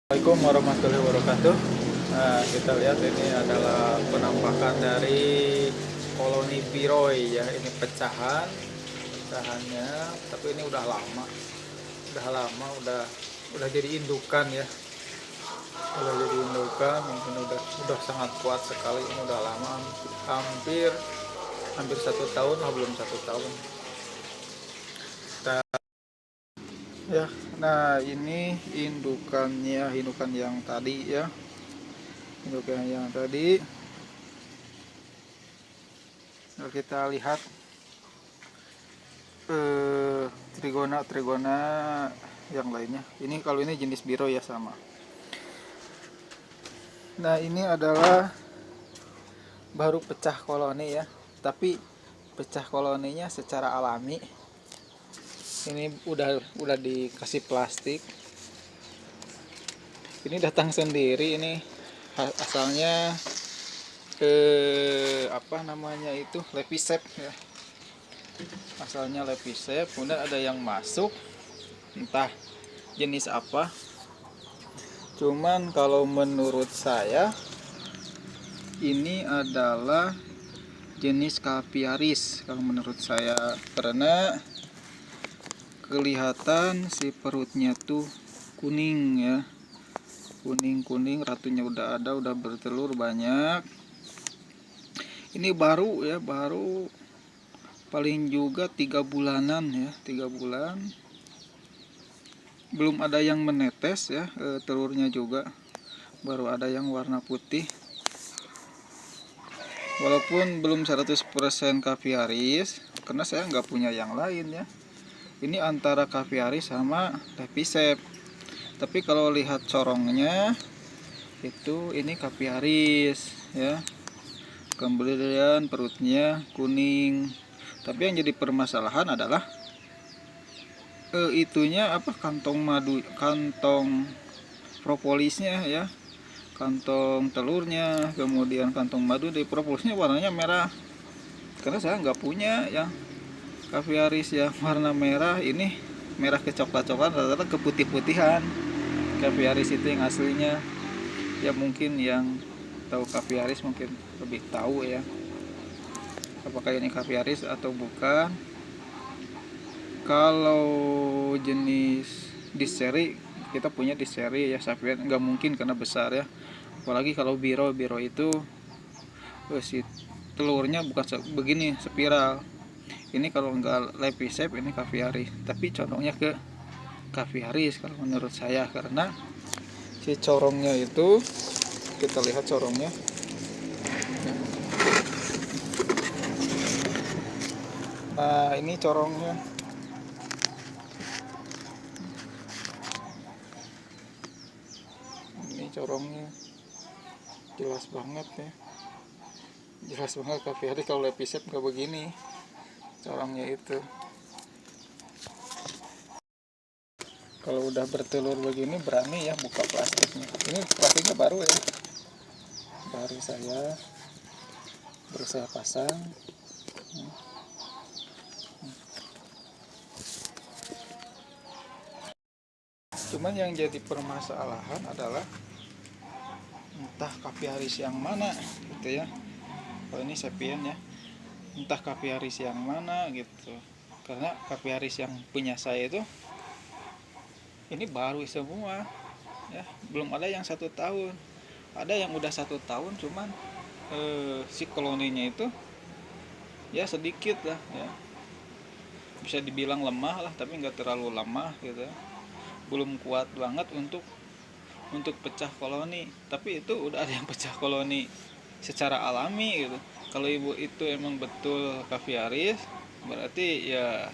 Assalamualaikum warahmatullahi wabarakatuh. Nah, kita lihat ini adalah penampakan dari koloni Biroy ya. Ini pecahannya, tapi ini udah jadi indukan ya. Udah jadi indukan, mungkin udah sangat kuat sekali. Ini udah lama, hampir hampir 1 tahun, belum 1 tahun. Ya, nah ini indukan yang tadi ya, indukan yang tadi. Kalau kita lihat trigona yang lainnya. Ini kalau ini jenis biro ya sama. Nah ini adalah baru pecah koloni ya, tapi pecah koloninya secara alami. Ini udah dikasih plastik. Ini datang sendiri ini asalnya apa namanya itu lepisep ya. Asalnya lepisep, kemudian ada yang masuk entah jenis apa. Cuman kalau menurut saya ini adalah jenis Capiaris kalau menurut saya, karena kelihatan si perutnya tuh kuning ya, kuning ratunya udah ada, udah bertelur banyak. Ini baru ya, baru paling juga 3 bulanan ya, 3 bulan. Belum ada yang menetes ya, telurnya juga baru ada yang warna putih. Walaupun belum 100% Capiaris, karena saya nggak punya yang lain ya. Ini antara Capiaris sama lepisep. Tapi kalau lihat corongnya itu ini Capiaris ya. Kemudian perutnya kuning. Tapi yang jadi permasalahan adalah itunya apa, kantong madu, kantong propolisnya ya, kantong telurnya, kemudian kantong madu dari propolisnya warnanya merah. Karena saya nggak punya ya Capiaris ya warna merah, ini merah ke coklat-coklat, rata-rata ke putih-putihan. Capiaris itu yang aslinya ya, mungkin yang tahu Capiaris mungkin lebih tahu ya apakah ini Capiaris atau bukan. Kalau jenis diseri, kita punya diseri ya, Sapien nggak mungkin karena besar ya. Apalagi kalau biro itu si telurnya bukan begini spiral. Ini kalau nggak lepisep ini Capiaris, tapi condongnya ke Capiaris kalau menurut saya, karena si corongnya itu, kita lihat corongnya. Nah ini corongnya, ini corongnya jelas banget ya, jelas banget Capiaris. Kalau lepisep nggak begini corongnya itu. Kalau udah bertelur begini berani ya buka plastiknya. Ini plastiknya baru ya, baru saya pasang. Cuman yang jadi permasalahan adalah entah Capiaris yang mana gitu ya. Kalau ini Sapien ya, entah Capiaris yang mana gitu. Karena Capiaris yang punya saya itu ini baru semua ya, belum ada yang 1 tahun. Ada yang udah 1 tahun, cuman si koloninya itu ya sedikit lah ya, bisa dibilang lemah lah, tapi nggak terlalu lemah gitu, belum kuat banget untuk pecah koloni. Tapi itu udah ada yang pecah koloni secara alami gitu. Kalau ibu itu emang betul Capiaris, berarti ya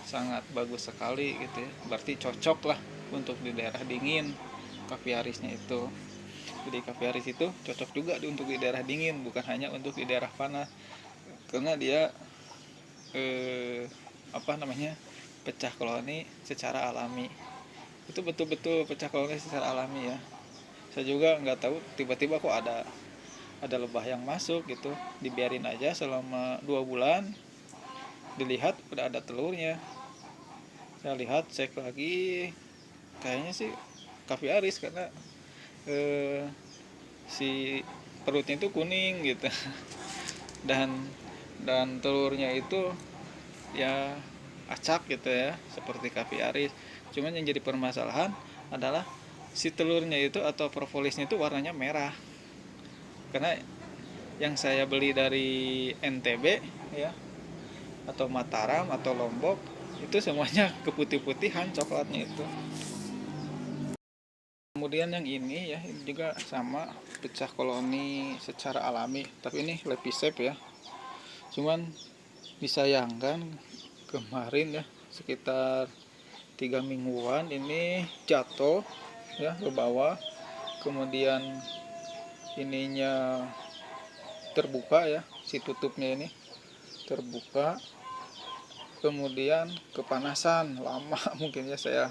sangat bagus sekali gitu ya, berarti cocok lah untuk di daerah dingin Capiarisnya itu. Jadi Capiaris itu cocok juga untuk di daerah dingin, bukan hanya untuk di daerah panas, karena dia apa namanya, pecah koloni secara alami. Itu betul-betul pecah koloni secara alami ya. Saya juga nggak tahu tiba-tiba kok ada lebah yang masuk gitu. Dibiarin aja selama 2 bulan, dilihat udah ada telurnya. Saya lihat, cek lagi, kayaknya sih Caviaris karena si perutnya itu kuning gitu. dan telurnya itu ya acak gitu ya, seperti Caviaris. Cuman yang jadi permasalahan adalah si telurnya itu atau propolisnya itu warnanya merah, karena yang saya beli dari NTB ya, atau Mataram atau Lombok, itu semuanya keputih-putihan coklatnya itu. Kemudian yang ini ya, ini juga sama, pecah koloni secara alami, tapi ini Lepisep ya. Cuman disayangkan kemarin ya, sekitar 3 mingguan ini jatuh ya ke bawah, kemudian ininya terbuka ya, si tutupnya ini terbuka, kemudian kepanasan lama mungkin ya, saya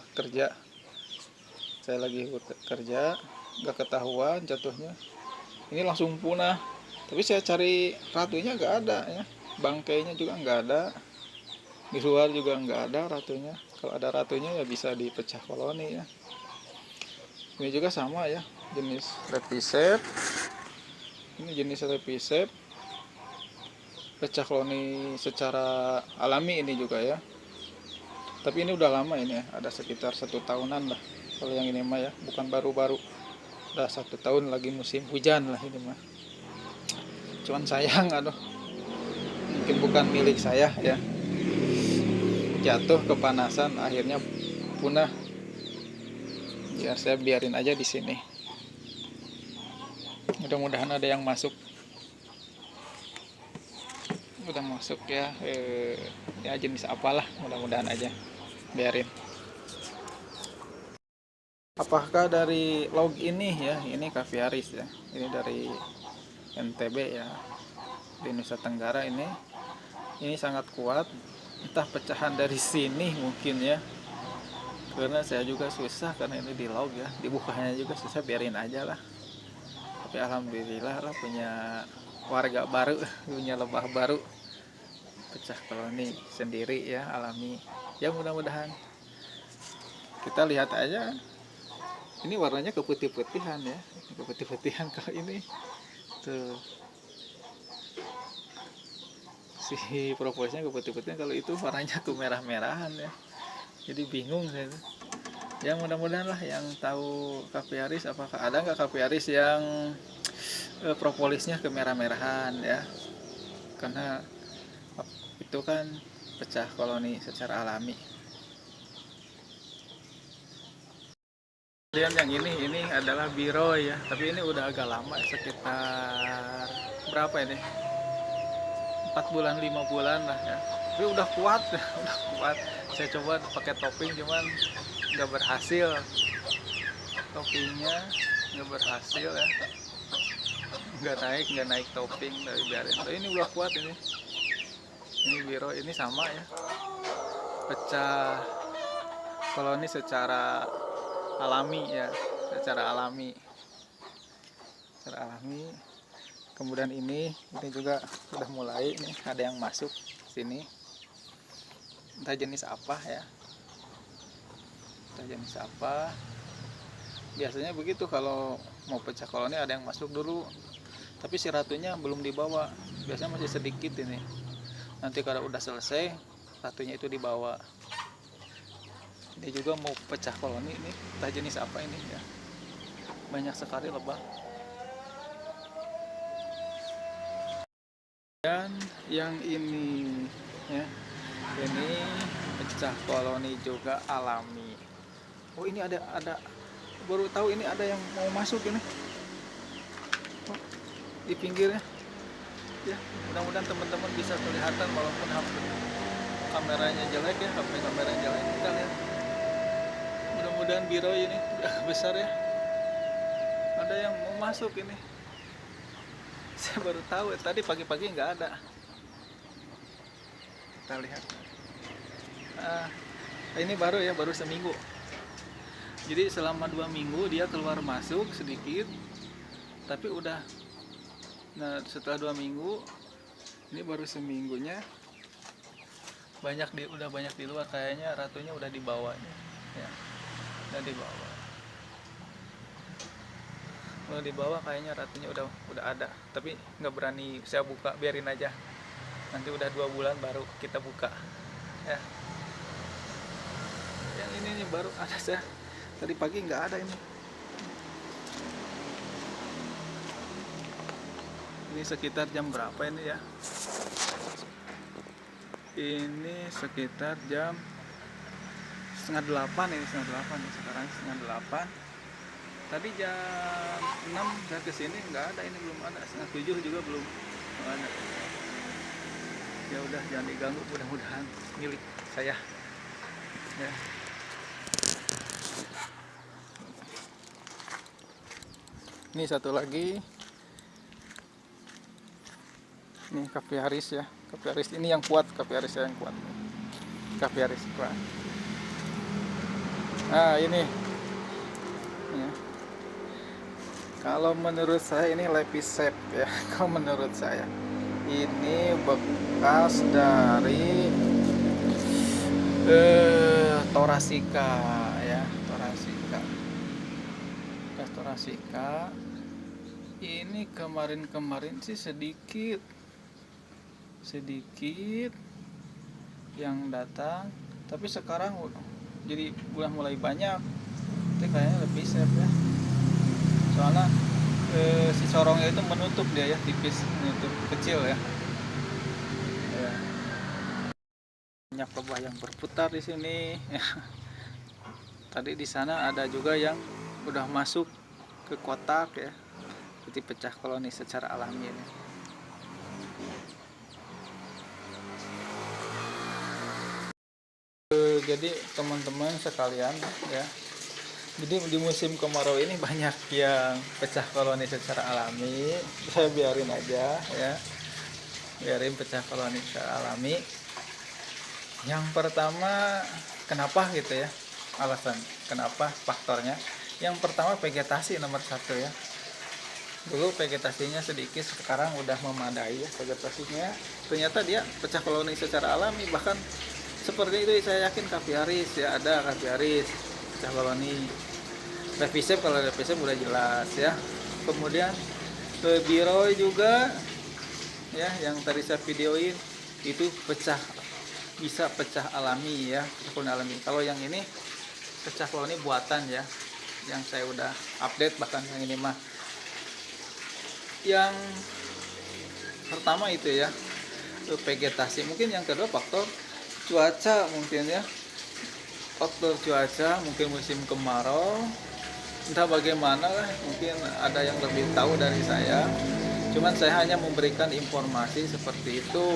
lagi kerja nggak ketahuan jatuhnya, ini langsung punah. Tapi saya cari ratunya nggak ada ya, bangkainya juga nggak ada, di luar juga nggak ada ratunya. Kalau ada ratunya ya bisa dipecah koloni ya. Ini juga sama ya, jenis Lepisep. Ini jenis Lepisep, pecah koloni secara alami ini juga ya. Tapi ini udah lama ini ya, ada sekitar 1 tahunan lah. Kalau yang ini mah ya, bukan baru-baru. Udah 1 tahun lagi musim hujan lah ini mah. Cuman sayang, aduh, mungkin bukan milik saya ya. Jatuh kepanasan, akhirnya punah. Ya saya biarin aja di sini. Mudah-mudahan ada yang masuk. Udah masuk ya, ya jenis apalah, mudah-mudahan aja, biarin. Apakah dari log ini ya, ini Caviaris ya, ini dari NTB ya, di Nusa Tenggara ini sangat kuat. Entah pecahan dari sini mungkin ya, karena saya juga susah, karena ini di log ya, dibukanya juga susah, biarin aja lah. Tapi alhamdulillah lah punya warga baru, punya lebah baru, pecah koloni sendiri ya, alami ya. Mudah-mudahan kita lihat aja, ini warnanya keputih-putihan ya, keputih-putihan. Kalau ini tuh si propolisnya keputih-putihan, kalau itu warnanya kemerah-merahan ya, jadi bingung saya tuh. Ya mudah-mudahan lah yang tahu Caviaris, apakah ada nggak Caviaris yang propolisnya kemerah-merahan ya, karena itu kan pecah koloni secara alami. Kemudian yang ini adalah biro ya, tapi ini udah agak lama, sekitar berapa ini, 4 bulan 5 bulan lah ya, tapi udah kuat udah kuat. Saya coba pakai topping, cuman nggak berhasil, toppingnya nggak berhasil ya, nggak naik topping, dari biarin. Tapi ini udah kuat ini biro, ini sama ya, pecah koloni secara alami ya, secara alami. Kemudian ini juga sudah mulai nih, ada yang masuk sini, entah jenis apa ya, biasanya begitu kalau mau pecah koloni, ada yang masuk dulu, tapi si ratunya belum dibawa, biasanya masih sedikit ini. Nanti kalau udah selesai, ratunya itu dibawa. Ini juga mau pecah koloni, ini entah jenis apa ini ya, banyak sekali lebah. Dan yang ini ya, ini pecah koloni juga alami. Oh ini ada baru tahu, ini ada yang mau masuk ini, oh, di pinggirnya ya. Mudah-mudahan teman-teman bisa kelihatan, walaupun HP kameranya jelek ya, HP kameranya jelek, kita lihat. Mudah-mudahan biro ini udah besar ya, ada yang mau masuk ini. Saya baru tahu, tadi pagi-pagi nggak ada. Kita lihat. Ini baru ya, baru seminggu. Jadi selama 2 minggu dia keluar masuk sedikit, tapi udah. Nah setelah 2 minggu, ini baru seminggunya udah banyak di luar. Kayaknya ratunya udah dibawa ya, udah dibawa. Kalau di bawah kayaknya ratunya udah ada, tapi nggak berani saya buka, biarin aja. Nanti udah 2 bulan baru kita buka. Ya, yang ini nih baru ada saya. Tadi pagi nggak ada ini. Ini sekitar jam berapa ini ya? Ini sekitar jam setengah 8 ini, setengah 8 nih, sekarang setengah 8. Tadi jam 6 saya kesini nggak ada, ini belum ada. Setengah 7 juga belum ada. Ya udah, jangan diganggu, mudah-mudahan milik saya ya. Ini satu lagi, ini Capiaris ya. Capiaris ini yang kuat, Capiaris yang kuat, Capiaris kuat. Nah ini ya. Kalau menurut saya ini Lepisep ya. Kalau menurut saya ini bekas dari Thoracea ya, Thoracea. Bekas Thoracea. Ini kemarin sih sedikit yang datang, tapi sekarang jadi udah mulai banyak. Itu kayaknya Lepisep ya. Soalnya si corongnya itu menutup dia ya, tipis, menutup kecil ya. Banyak lebah yang berputar di sini. Tadi di sana ada juga yang udah masuk ke kotak ya. Jadi pecah koloni secara alami ini. Jadi teman-teman sekalian ya. Jadi di musim kemarau ini banyak yang pecah koloni secara alami. Saya biarin aja ya. Biarin pecah koloni secara alami. Yang pertama, kenapa gitu ya? Alasan kenapa, faktornya. Yang pertama vegetasi nomor 1 ya. Dulu vegetasinya sedikit, sekarang udah memadai ya vegetasinya. Ternyata dia pecah koloni secara alami, bahkan seperti itu saya yakin Capiaris ya, ada Capiaris pecah koloni. Lepisep, kalau Lepisep udah jelas ya. Kemudian Biroy juga ya, yang tadi saya videoin itu bisa pecah alami ya, pecah koloni alami. Kalau yang ini pecah koloni buatan ya, yang saya udah update. Bahkan yang ini mah, yang pertama itu ya vegetasi. Mungkin yang kedua faktor cuaca, mungkin ya, faktor cuaca, mungkin musim kemarau, entah bagaimana lah, mungkin ada yang lebih tahu dari saya. Cuman saya hanya memberikan informasi seperti itu.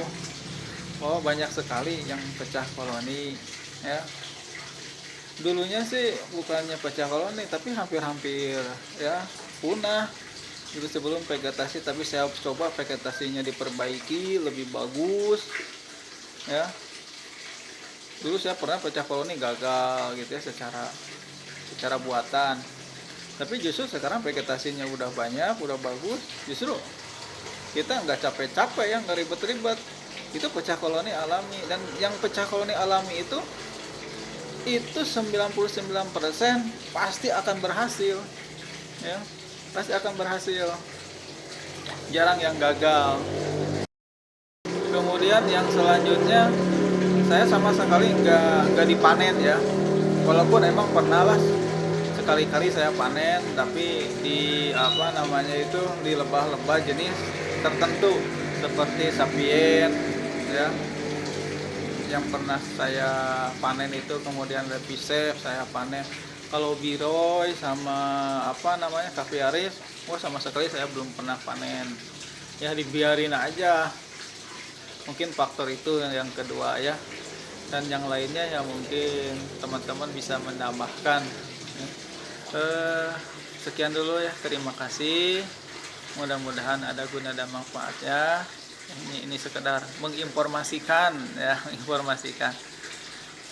Oh, banyak sekali yang pecah koloni ya. Dulunya sih bukannya pecah koloni, tapi hampir-hampir ya punah itu sebelum vegetasi. Tapi saya coba vegetasinya diperbaiki lebih bagus ya. Dulu saya pernah pecah koloni gagal gitu ya, secara buatan. Tapi justru sekarang vegetasinya udah banyak, udah bagus. Justru kita nggak capek-capek ya, nggak ribet-ribet. Itu pecah koloni alami. Dan yang pecah koloni alami itu 99% pasti akan berhasil ya, pasti akan berhasil, jarang yang gagal. Kemudian yang selanjutnya, saya sama sekali nggak dipanen ya, walaupun emang pernah lah sekali-kali saya panen, tapi di di lebah-lebah jenis tertentu seperti sapien ya, yang pernah saya panen itu. Kemudian Lepisep saya panen. Kalau Biroy sama Capiaris, sama sekali saya belum pernah panen ya, dibiarin aja. Mungkin faktor itu yang kedua ya. Dan yang lainnya ya mungkin teman-teman bisa menambahkan. Sekian dulu ya, terima kasih. Mudah-mudahan ada guna dan manfaatnya. Ini sekedar menginformasikan ya, menginformasikan.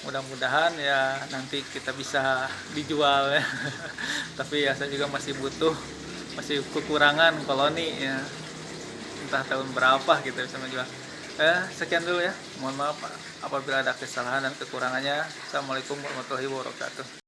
Mudah-mudahan ya nanti kita bisa dijual ya. Tapi ya saya juga masih kekurangan koloni ya. Entah tahun berapa kita bisa menjual. Sekian dulu ya. Mohon maaf apabila ada kesalahan dan kekurangannya. Assalamualaikum warahmatullahi wabarakatuh.